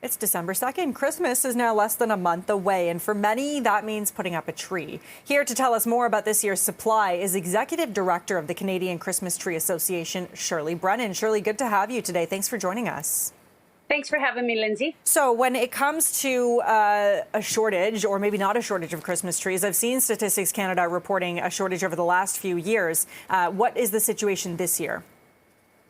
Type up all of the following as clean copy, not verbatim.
It's December 2nd. Christmas is now less than a month away, and for many, that means putting up a tree. Here to tell us more about this year's supply is Executive Director of the Canadian Christmas Tree Association, Shirley Brennan. Shirley, good to have you today. Thanks for joining us. Thanks for having me, Lindsay. So when it comes to a shortage, or maybe not a shortage of Christmas trees, I've seen Statistics Canada reporting a shortage over the last few years. What is the situation this year?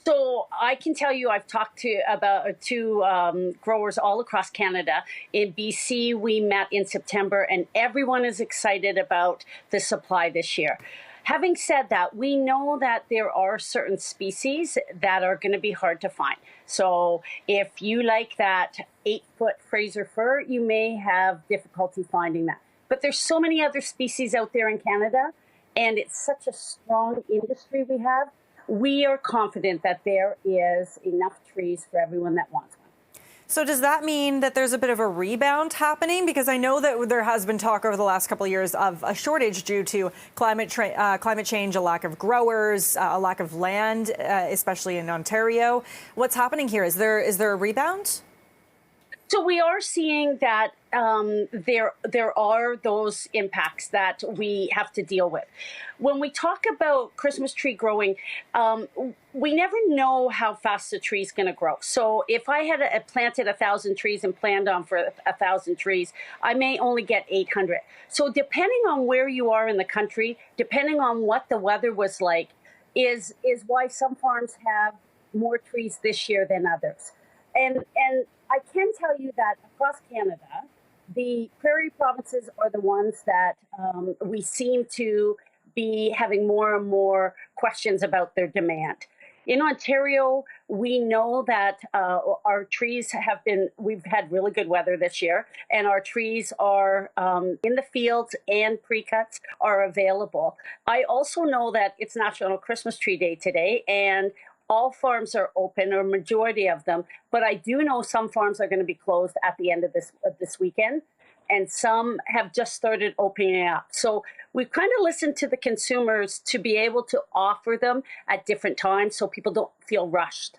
So I can tell you I've talked to growers all across Canada. In BC, we met in September, and everyone is excited about the supply this year. Having said that, we know that there are certain species that are going to be hard to find. So if you like that 8-foot Fraser fir, you may have difficulty finding that. But there's so many other species out there in Canada, and it's such a strong industry we have. We are confident that there is enough trees for everyone that wants one. So does that mean that there's a bit of a rebound happening? Because I know that there has been talk over the last couple of years of a shortage due to climate change, a lack of growers, a lack of land, especially in Ontario. What's happening here? Is there a rebound? So we are seeing that there are those impacts that we have to deal with. When we talk about Christmas tree growing, we never know how fast the tree is going to grow. So if I had planted 1,000 trees and planned on for 1,000 trees, I may only get 800. So depending on where you are in the country, depending on what the weather was like, is why some farms have more trees this year than others. And I can tell you that across Canada, the prairie provinces are the ones that we seem to be having more and more questions about their demand. In Ontario, we know that our trees we've had really good weather this year, and our trees are in the fields and pre-cuts are available. I also know that it's National Christmas Tree Day today, and all farms are open, or majority of them, but I do know some farms are going to be closed at the end of this weekend, and some have just started opening up. So we've kind of listened to the consumers to be able to offer them at different times so people don't feel rushed.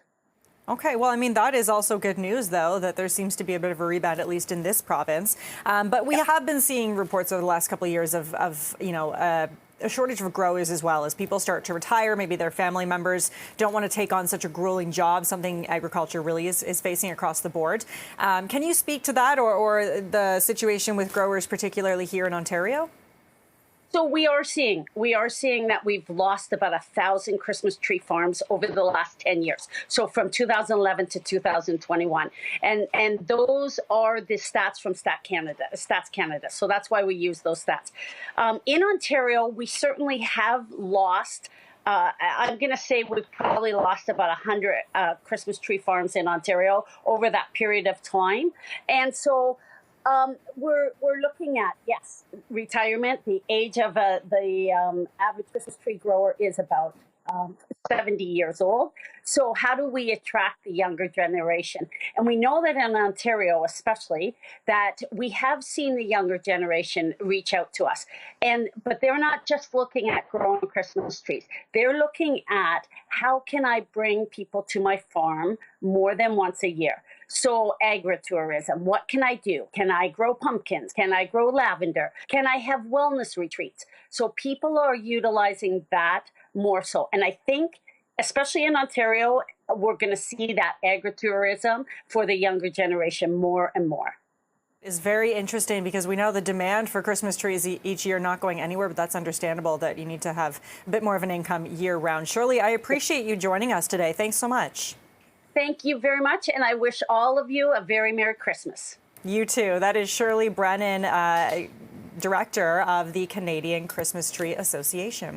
Okay, well, I mean, that is also good news, though, that there seems to be a bit of a rebound, at least in this province. But we have been seeing reports over the last couple of years of a shortage of growers as well. As people start to retire, maybe their family members don't want to take on such a grueling job, something agriculture really is facing across the board. Can you speak to that or the situation with growers, particularly here in Ontario? So we are seeing that we've lost about 1,000 Christmas tree farms over the last 10 years. So from 2011 to 2021. And those are the stats from Stats Canada. So that's why we use those stats. In Ontario, we certainly have lost I'm going to say we've probably lost about 100 Christmas tree farms in Ontario over that period of time. And so we're looking at, yes, retirement. The age of the average Christmas tree grower is about 70 years old. So how do we attract the younger generation? And we know that in Ontario, especially, that we have seen the younger generation reach out to us. But they're not just looking at growing Christmas trees. They're looking at how can I bring people to my farm more than once a year? So agritourism, what can I do? Can I grow pumpkins? Can I grow lavender? Can I have wellness retreats? So people are utilizing that more so. And I think, especially in Ontario, we're going to see that agritourism for the younger generation more and more. Is very interesting because we know the demand for Christmas trees each year not going anywhere, but that's understandable that you need to have a bit more of an income year round. Shirley, I appreciate you joining us today. Thanks so much. Thank you very much, and I wish all of you a very Merry Christmas. You too. That is Shirley Brennan, Director of the Canadian Christmas Tree Association.